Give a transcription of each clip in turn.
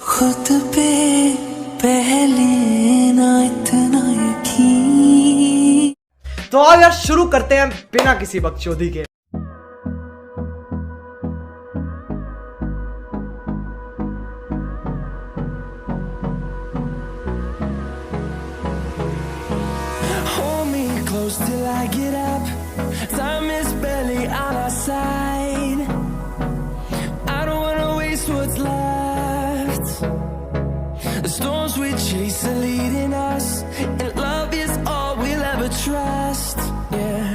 खुद पे पहले ना इतना यकीन। तो आज यार शुरू करते हैं बिना किसी बकचोदी के। Hold me close till I get up. Time is barely on our side. I don't wanna waste what's left. The storms we chase are leading us, and love is all we'll ever trust. Yeah,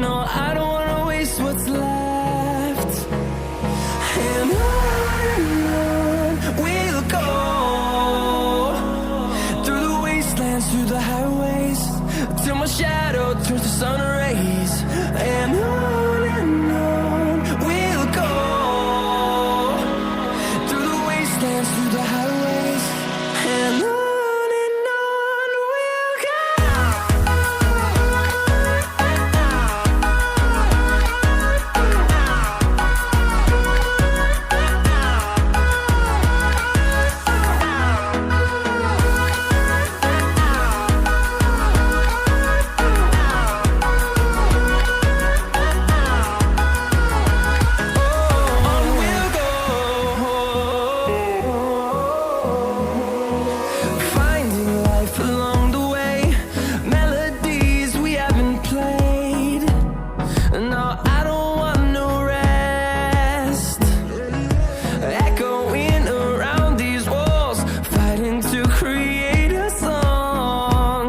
no, I don't wanna waste what's left. And on we'll go, through the wastelands, through the highways, till my shadow turns to sun rays. And on we'll go, through the wastelands, through the highways, and on we'll go. Finding life along the way, melodies we haven't played. No, I don't want no rest. Echoing around these walls, fighting to create a song.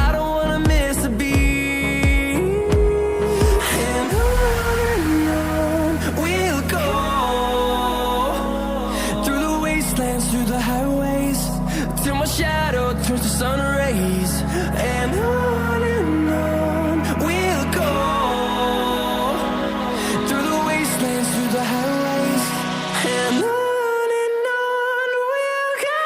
I don't wanna miss a beat. And on we'll go, through the wastelands, through the highways, till my shadow turns to sun rays. And on we'll go, through the wastelands, through the highways, and on we'll go.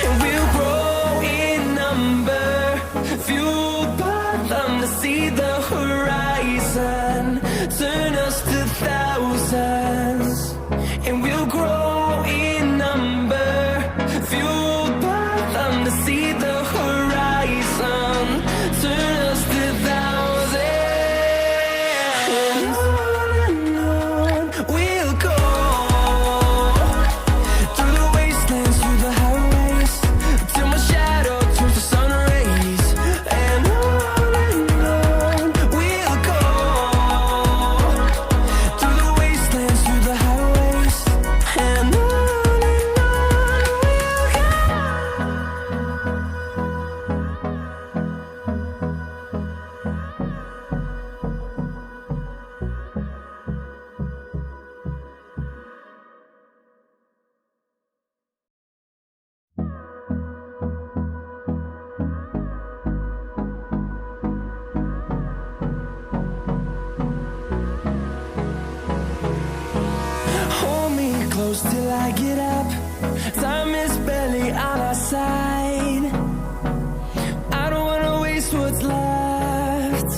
And we'll grow in number, fueled by them to see the horizon, turn us to thousands. And we'll grow in number, fueled by them to see the horizon, turn us to thousands. And on we'll go, through the wastelands, through the highways, till my shadow turns to sun rays. And on we'll go, through the wastelands, through the highways, and on we'll go. Hold me close till I get up. Time is barely on our side. I don't wanna waste what's left.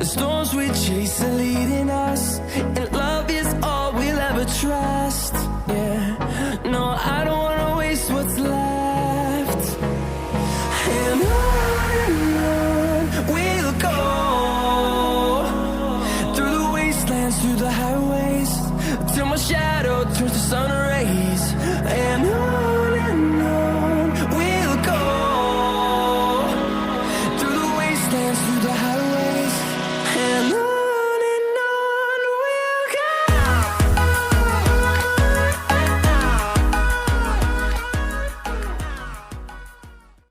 The storms we chase are leading us, and love is all we'll ever trust. Yeah, no, I don't wanna waste what's left. And on we'll go, through the wastelands, through the highways, till my shadow turns to sun